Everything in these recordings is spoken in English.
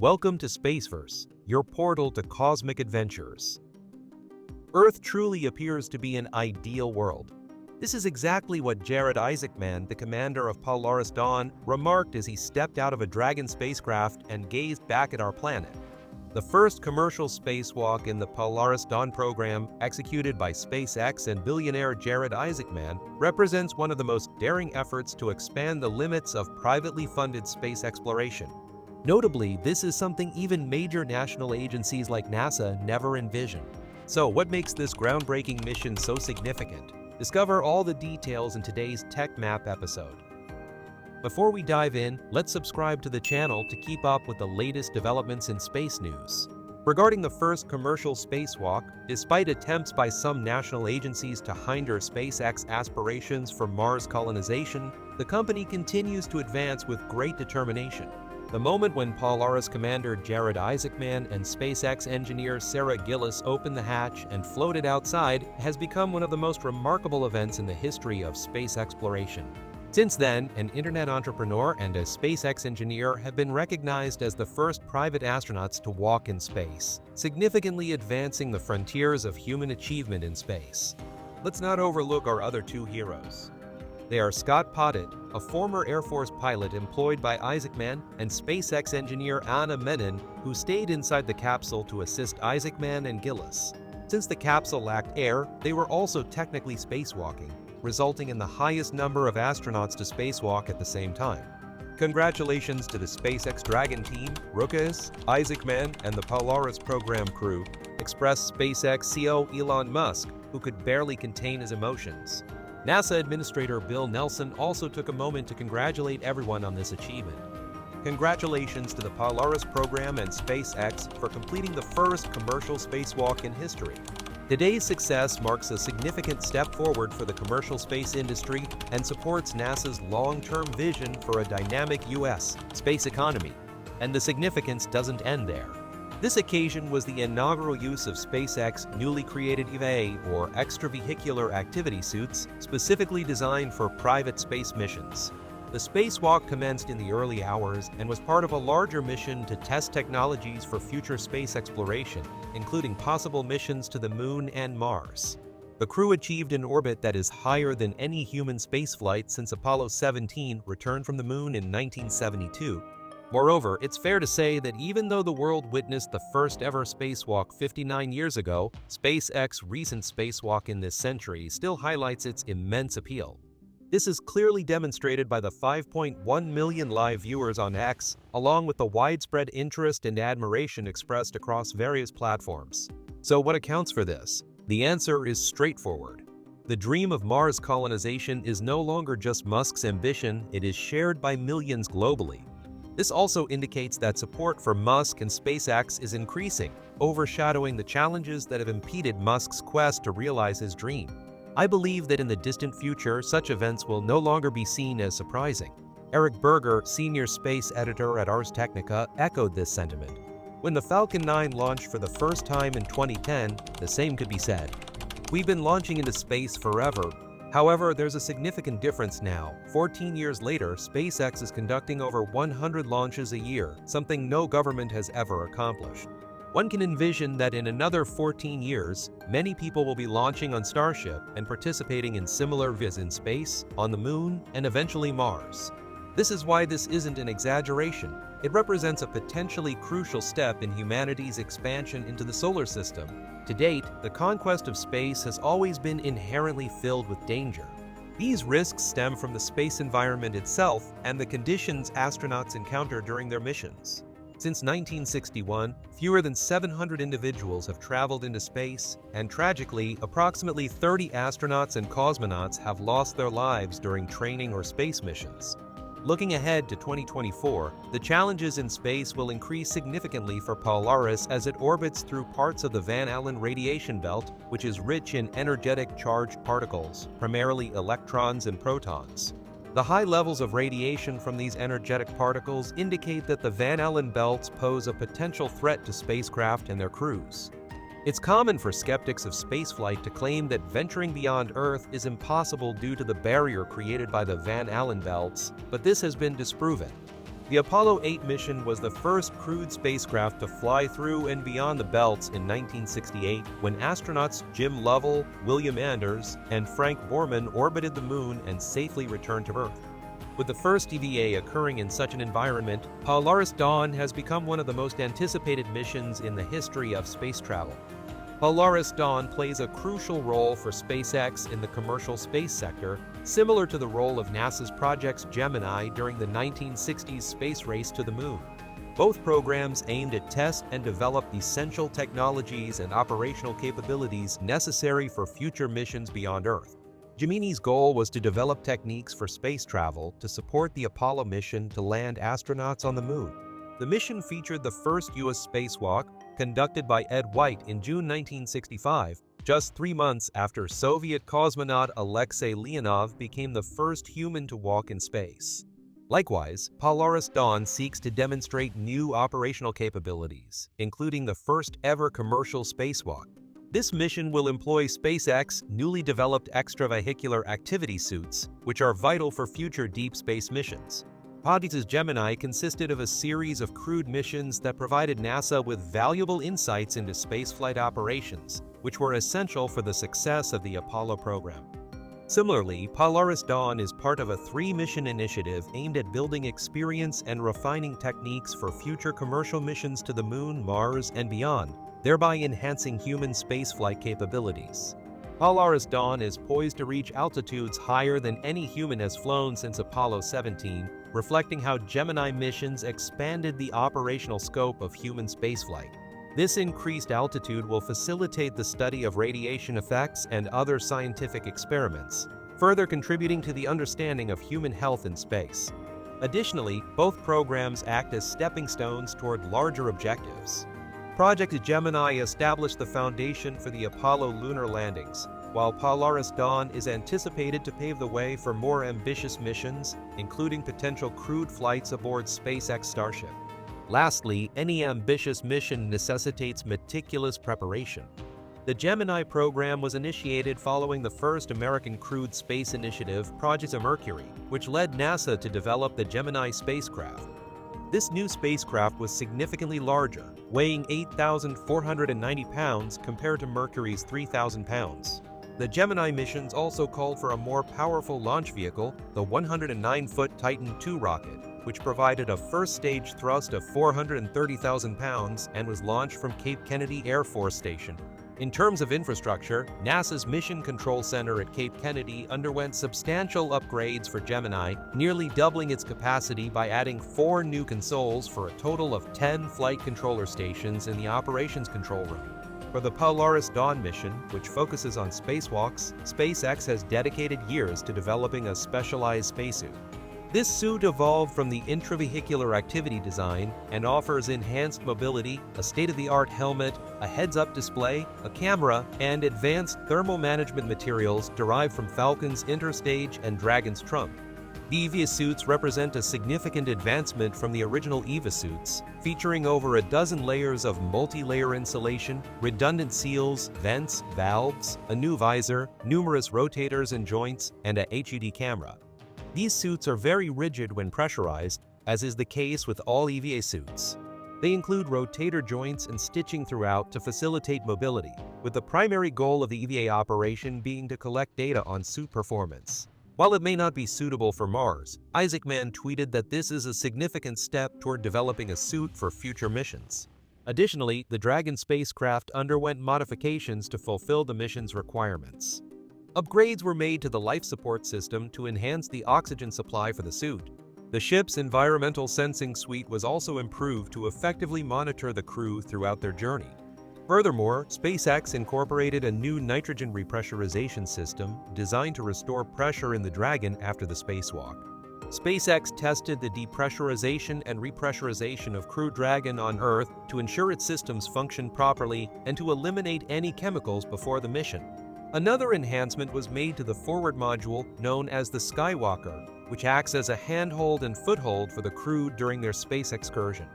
Welcome to Spaceverse, your portal to cosmic adventures. Earth truly appears to be an ideal world. This is exactly what Jared Isaacman, the commander of Polaris Dawn, remarked as he stepped out of a Dragon spacecraft and gazed back at our planet. The first commercial spacewalk in the Polaris Dawn program, executed by SpaceX and billionaire Jared Isaacman, represents one of the most daring efforts to expand the limits of privately funded space exploration. Notably, this is something even major national agencies like NASA never envisioned. So, what makes this groundbreaking mission so significant? Discover all the details in today's Techmap episode. Before we dive in, let's subscribe to the channel to keep up with the latest developments in space news. Regarding the first commercial spacewalk, despite attempts by some national agencies to hinder SpaceX aspirations for Mars colonization, the company continues to advance with great determination. The moment when Polaris commander Jared Isaacman and SpaceX engineer Sarah Gillis opened the hatch and floated outside has become one of the most remarkable events in the history of space exploration. Since then, an internet entrepreneur and a SpaceX engineer have been recognized as the first private astronauts to walk in space, significantly advancing the frontiers of human achievement in space. Let's not overlook our other two heroes. They are Scott Pottet, a former Air Force pilot employed by Isaacman, and SpaceX engineer Anna Menon, who stayed inside the capsule to assist Isaacman and Gillis. Since the capsule lacked air, they were also technically spacewalking, resulting in the highest number of astronauts to spacewalk at the same time. Congratulations to the SpaceX Dragon team, Ruckus, Isaacman, and the Polaris program crew, expressed SpaceX CEO Elon Musk, who could barely contain his emotions. NASA Administrator Bill Nelson also took a moment to congratulate everyone on this achievement. Congratulations to the Polaris program and SpaceX for completing the first commercial spacewalk in history. Today's success marks a significant step forward for the commercial space industry and supports NASA's long-term vision for a dynamic U.S. space economy. And the significance doesn't end there. This occasion was the inaugural use of SpaceX's newly created EVA, or extravehicular activity suits, specifically designed for private space missions. The spacewalk commenced in the early hours and was part of a larger mission to test technologies for future space exploration, including possible missions to the Moon and Mars. The crew achieved an orbit that is higher than any human spaceflight since Apollo 17 returned from the Moon in 1972. Moreover, it's fair to say that even though the world witnessed the first ever spacewalk 59 years ago, SpaceX's recent spacewalk in this century still highlights its immense appeal. This is clearly demonstrated by the 5.1 million live viewers on X, along with the widespread interest and admiration expressed across various platforms. So what accounts for this? The answer is straightforward. The dream of Mars colonization is no longer just Musk's ambition, it is shared by millions globally. This also indicates that support for Musk and SpaceX is increasing, overshadowing the challenges that have impeded Musk's quest to realize his dream. I believe that in the distant future, such events will no longer be seen as surprising. Eric Berger, senior space editor at Ars Technica, echoed this sentiment. When the Falcon 9 launched for the first time in 2010, the same could be said. We've been launching into space forever. However, there's a significant difference now. 14 years later, SpaceX is conducting over 100 launches a year, something no government has ever accomplished. One can envision that in another 14 years, many people will be launching on Starship and participating in similar visits in space, on the Moon, and eventually Mars. This is why this isn't an exaggeration. It represents a potentially crucial step in humanity's expansion into the solar system. To date, the conquest of space has always been inherently filled with danger. These risks stem from the space environment itself and the conditions astronauts encounter during their missions. Since 1961, fewer than 700 individuals have traveled into space, and tragically, approximately 30 astronauts and cosmonauts have lost their lives during training or space missions. Looking ahead to 2024, the challenges in space will increase significantly for Polaris as it orbits through parts of the Van Allen radiation belt, which is rich in energetic charged particles, primarily electrons and protons. The high levels of radiation from these energetic particles indicate that the Van Allen belts pose a potential threat to spacecraft and their crews. It's common for skeptics of spaceflight to claim that venturing beyond Earth is impossible due to the barrier created by the Van Allen belts, but this has been disproven. The Apollo 8 mission was the first crewed spacecraft to fly through and beyond the belts in 1968 when astronauts Jim Lovell, William Anders, and Frank Borman orbited the Moon and safely returned to Earth. With the first EVA occurring in such an environment, Polaris Dawn has become one of the most anticipated missions in the history of space travel. Polaris Dawn plays a crucial role for SpaceX in the commercial space sector, similar to the role of NASA's Project Gemini during the 1960s space race to the Moon. Both programs aimed at test and develop essential technologies and operational capabilities necessary for future missions beyond Earth. Gemini's goal was to develop techniques for space travel to support the Apollo mission to land astronauts on the Moon. The mission featured the first U.S. spacewalk, conducted by Ed White in June 1965, just 3 months after Soviet cosmonaut Alexei Leonov became the first human to walk in space. Likewise, Polaris Dawn seeks to demonstrate new operational capabilities, including the first-ever commercial spacewalk. This mission will employ SpaceX's newly developed extravehicular activity suits, which are vital for future deep space missions. Project Gemini consisted of a series of crewed missions that provided NASA with valuable insights into spaceflight operations, which were essential for the success of the Apollo program. Similarly, Polaris Dawn is part of a 3-mission initiative aimed at building experience and refining techniques for future commercial missions to the Moon, Mars, and beyond, thereby enhancing human spaceflight capabilities. Polaris Dawn is poised to reach altitudes higher than any human has flown since Apollo 17, reflecting how Gemini missions expanded the operational scope of human spaceflight. This increased altitude will facilitate the study of radiation effects and other scientific experiments, further contributing to the understanding of human health in space. Additionally, both programs act as stepping stones toward larger objectives. Project Gemini established the foundation for the Apollo lunar landings, while Polaris Dawn is anticipated to pave the way for more ambitious missions, including potential crewed flights aboard SpaceX Starship. Lastly, any ambitious mission necessitates meticulous preparation. The Gemini program was initiated following the first American crewed space initiative, Project Mercury, which led NASA to develop the Gemini spacecraft. This new spacecraft was significantly larger, weighing 8,490 pounds compared to Mercury's 3,000 pounds. The Gemini missions also called for a more powerful launch vehicle, the 109-foot Titan II rocket, which provided a first-stage thrust of 430,000 pounds and was launched from Cape Kennedy Air Force Station. In terms of infrastructure, NASA's Mission Control Center at Cape Kennedy underwent substantial upgrades for Gemini, nearly doubling its capacity by adding 4 new consoles for a total of 10 flight controller stations in the operations control room. For the Polaris Dawn mission, which focuses on spacewalks, SpaceX has dedicated years to developing a specialized spacesuit. This suit evolved from the intravehicular activity design and offers enhanced mobility, a state-of-the-art helmet, a heads-up display, a camera, and advanced thermal management materials derived from Falcon's Interstage and Dragon's Trunk. The EVA suits represent a significant advancement from the original EVA suits, featuring over a dozen layers of multi-layer insulation, redundant seals, vents, valves, a new visor, numerous rotators and joints, and a HUD camera. These suits are very rigid when pressurized, as is the case with all EVA suits. They include rotator joints and stitching throughout to facilitate mobility, with the primary goal of the EVA operation being to collect data on suit performance. While it may not be suitable for Mars, Isaacman tweeted that this is a significant step toward developing a suit for future missions. Additionally, the Dragon spacecraft underwent modifications to fulfill the mission's requirements. Upgrades were made to the life support system to enhance the oxygen supply for the suit. The ship's environmental sensing suite was also improved to effectively monitor the crew throughout their journey. Furthermore, SpaceX incorporated a new nitrogen repressurization system designed to restore pressure in the Dragon after the spacewalk. SpaceX tested the depressurization and repressurization of Crew Dragon on Earth to ensure its systems functioned properly and to eliminate any chemicals before the mission. Another enhancement was made to the forward module known as the Skywalker, which acts as a handhold and foothold for the crew during their space excursion.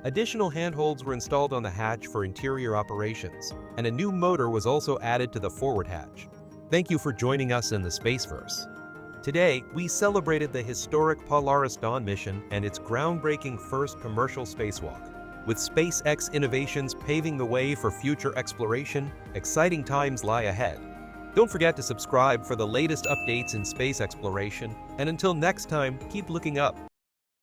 Additional handholds were installed on the hatch for interior operations, and a new motor was also added to the forward hatch. Thank you for joining us in the Spaceverse. Today, we celebrated the historic Polaris Dawn mission and its groundbreaking first commercial spacewalk. With SpaceX innovations paving the way for future exploration, exciting times lie ahead. Don't forget to subscribe for the latest updates in space exploration, and until next time, keep looking up.